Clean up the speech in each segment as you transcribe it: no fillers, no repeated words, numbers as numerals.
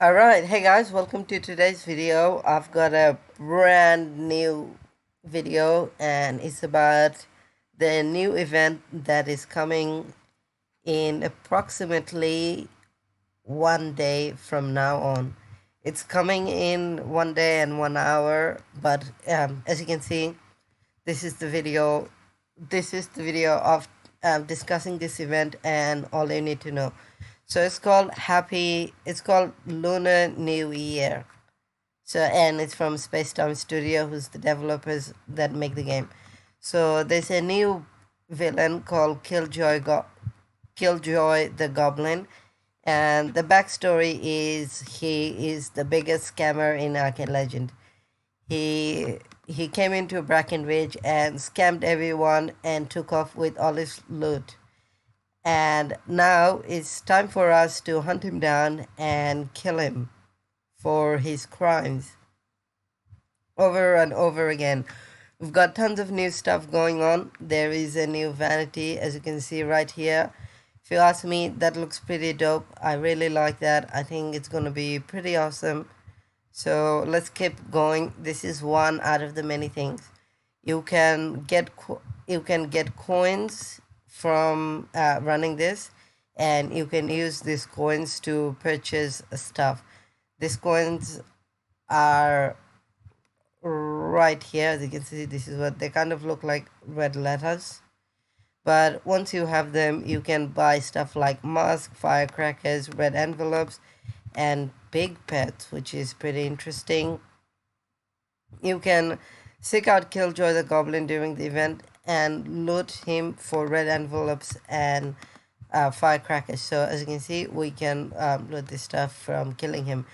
Alright, hey guys, welcome to today's video. I've got a brand new video and it's about the new event that is coming in approximately 1 day from now on. It's coming in 1 day and 1 hour, but as you can see, this is the video. This is the video of discussing this event and all you need to know. So it's called Lunar New Year. So, and it's from Space Time Studio, who's the developers that make the game. So there's a new villain called Killjoy the Goblin, and the backstory is he is the biggest scammer in Arcane Legend. He came into Brackenridge and scammed everyone and took off with all his loot. And now it's time for us to hunt him down and kill him for his crimes over and over again. We've got tons of new stuff going on. There is a new vanity, as you can see right here. If you ask me, that looks pretty dope. I really like that. I think it's going to be pretty awesome. So let's keep going. This is one out of the many things. You can get coins from running this, and you can use these coins to purchase stuff. These coins are right here. As you can see, this is what they kind of look like, red letters. But once you have them, you can buy stuff like musk, firecrackers, red envelopes, and big pets, which is pretty interesting. You can seek out Killjoy the Goblin during the event and loot him for red envelopes and firecrackers. So as you can see, we can loot this stuff from killing him.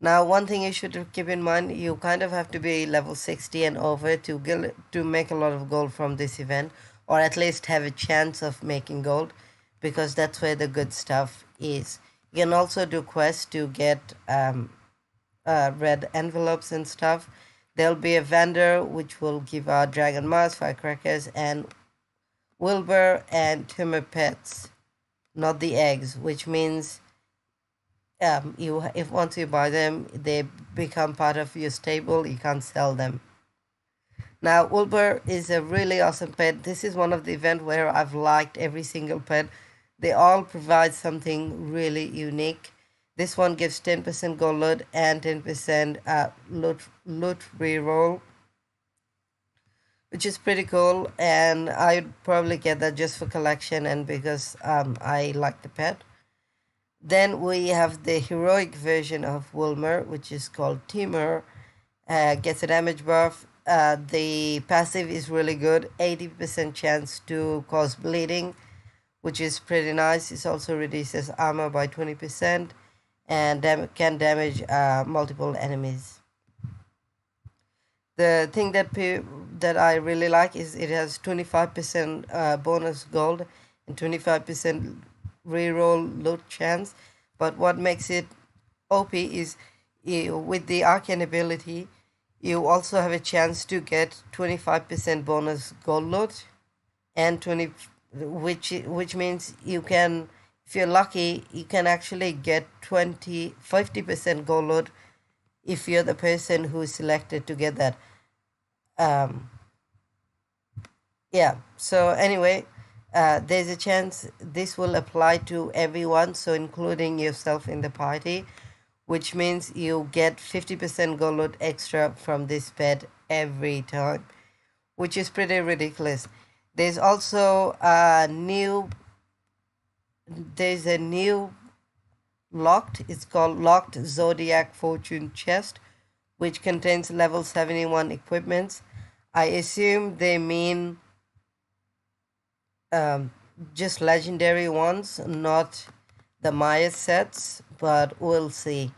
Now, one thing you should keep in mind, you kind of have to be level 60 and over to make a lot of gold from this event, or at least have a chance of making gold, because that's where the good stuff is. You can also do quests to get red envelopes and stuff. There'll be a vendor which will give out dragon mask, firecrackers, and Wilbur and tumor pets, not the eggs, which means if once you buy them, they become part of your stable. You can't sell them. Now, Wilbur is a really awesome pet. This is one of the events where I've liked every single pet. They all provide something really unique. This one gives 10% gold loot and 10% loot reroll, which is pretty cool. And I'd probably get that just for collection and because I like the pet. Then we have the heroic version of Wilmer, which is called Timur. Gets a damage buff. The passive is really good, 80% chance to cause bleeding, which is pretty nice. It also reduces armor by 20% and can damage multiple enemies. The thing that I really like is it has 25% bonus gold and 25% reroll loot chance. But what makes it OP is with the Arcane ability, you also have a chance to get 25% bonus gold loot and which means you can, if you're lucky, you can actually get 50% gold loot if you're the person who is selected to get that. Yeah, so anyway, there's a chance this will apply to everyone, so including yourself in the party, which means you get 50% gold loot extra from this pet every time, which is pretty ridiculous. There's also a new locked, it's called Locked Zodiac Fortune Chest, which contains level 71 equipments. I assume they mean just legendary ones, not the Maya sets, but we'll see.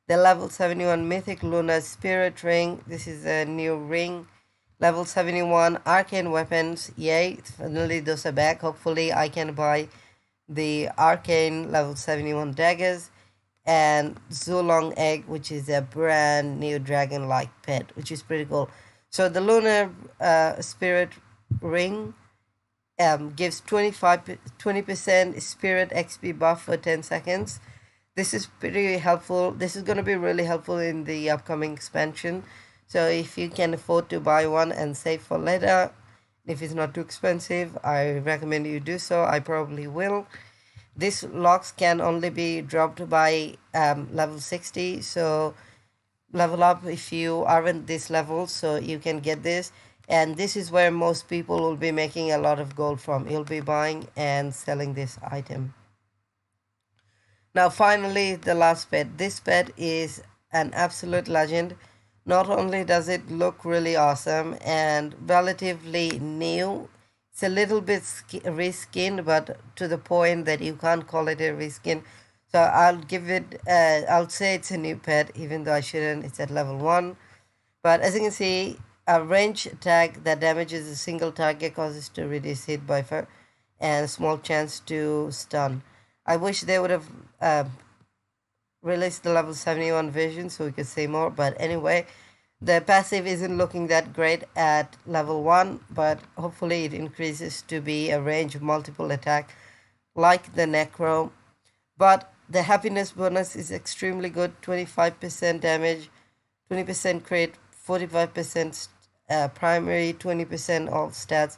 The level 71 Mythic Lunar Spirit Ring. This is a new ring. Level 71 Arcane Weapons. Yay, finally those are back. Hopefully I can buy the Arcane level 71 daggers. And Zulong Egg, which is a brand new dragon-like pet, which is pretty cool. So the Lunar Spirit Ring gives 20% Spirit XP buff for 10 seconds. this is pretty helpful. This is going to be really helpful in the upcoming expansion. So if you can afford to buy one and save for later, if it's not too expensive, I recommend you do so. I probably will. These locks can only be dropped by level 60, so level up if you aren't this level, so you can get this. And this is where most people will be making a lot of gold from. You'll be buying and selling this item. Now finally, the last pet. This pet is an absolute legend. Not only does it look really awesome and relatively new, it's a little bit reskinned, but to the point that you can't call it a reskin. So I'll give it, I'll say it's a new pet, even though I shouldn't. It's at level 1. But as you can see, a range attack that damages a single target causes to reduce hit by 5 and small chance to stun. I wish they would have released the level 71 version so we could say more. But anyway, the passive isn't looking that great at level 1, but hopefully it increases to be a range multiple attack like the Necro. But the happiness bonus is extremely good. 25% damage, 20% crit, 45% primary, 20% all stats,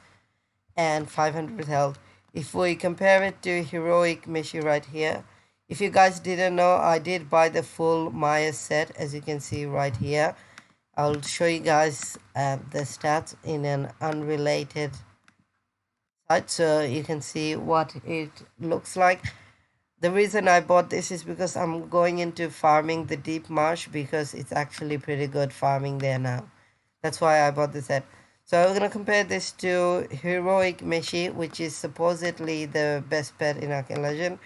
and 500 health. If we compare it to Heroic Mishi right here, if you guys didn't know, I did buy the full Maya set, as you can see right here. I'll show you guys the stats in an unrelated site so you can see what it looks like. The reason I bought this is because I'm going into farming the deep marsh because it's actually pretty good farming there now. That's why I bought the set. So we're going to compare this to Heroic Meshi, which is supposedly the best pet in Arcane Legend.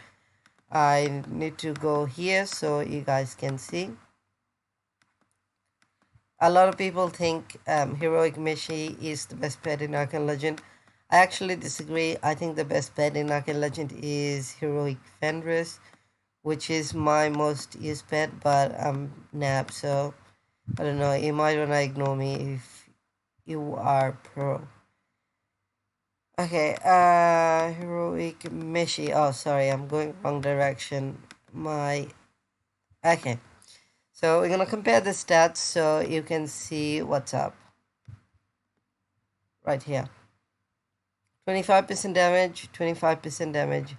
I need to go here so you guys can see. A lot of people think Heroic Meshi is the best pet in Arcane Legend. I actually disagree. I think the best pet in Arcane Legend is Heroic Fenris, which is my most used pet, but I'm nab, so I don't know. You might want to ignore me if you are pro. Okay, Heroic Meshi. Oh, sorry, I'm going wrong direction. Okay. So we're gonna compare the stats so you can see what's up. Right here. 25% damage, 25% damage.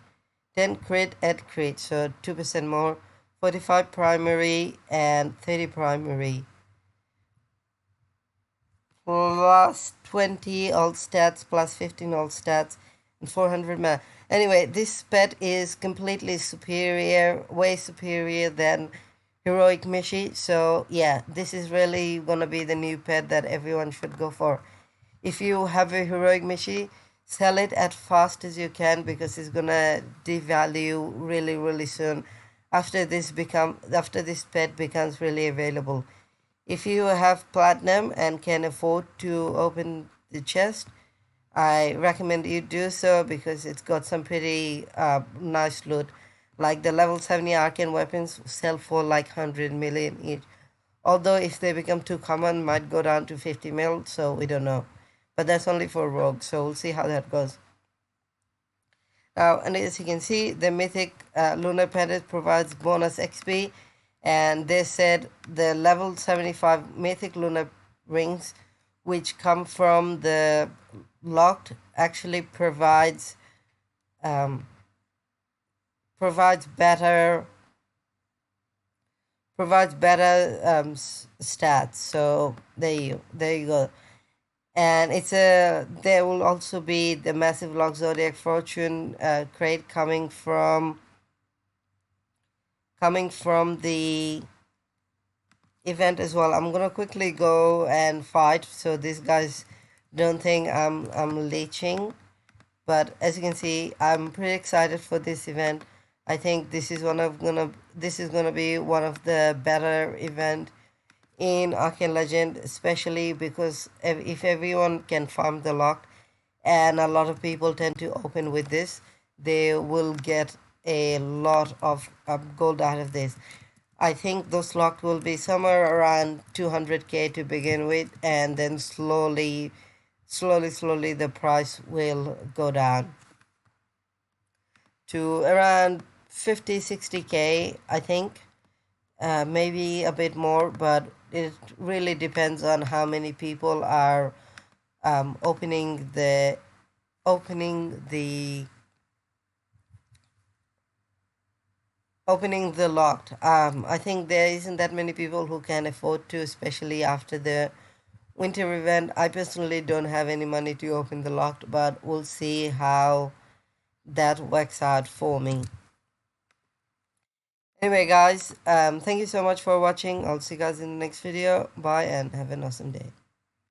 10 crit at crit, so 2% more. 45 primary and 30 primary. Plus 20 all stats, plus 15 all stats, and 400 mana. Anyway, this pet is completely superior, way superior than Heroic Mishi. So yeah, this is really gonna be the new pet that everyone should go for. If you have a Heroic Mishi, sell it as fast as you can because it's gonna devalue really soon after this pet becomes really available. If you have platinum and can afford to open the chest, I recommend you do so because it's got some pretty nice loot. Like the level 70 arcane weapons sell for like 100 million each. Although if they become too common, might go down to 50 mil, so we don't know. But that's only for rogue, so we'll see how that goes. Now, and as you can see, the mythic Lunar Pendant provides bonus XP, and they said the level 75 mythic lunar rings, which come from the locked, actually provides better stats. So there you go. And there will also be the massive lock zodiac fortune crate coming from the event as well. I'm gonna quickly go and fight so these guys don't think I'm leeching. But as you can see, I'm pretty excited for this event. I think this is gonna be one of the better event in Arcane Legend, especially because if everyone can farm the lock, and a lot of people tend to open with this, they will get a lot of gold out of this. I think those locked will be somewhere around 200k to begin with, and then slowly the price will go down to around 50-60K, I think. Maybe a bit more, but it really depends on how many people are opening the locked. I think there isn't that many people who can afford to, especially after the winter event. I personally don't have any money to open the locked, but we'll see how that works out for me. Anyway, guys, thank you so much for watching. I'll see you guys in the next video. Bye and have an awesome day.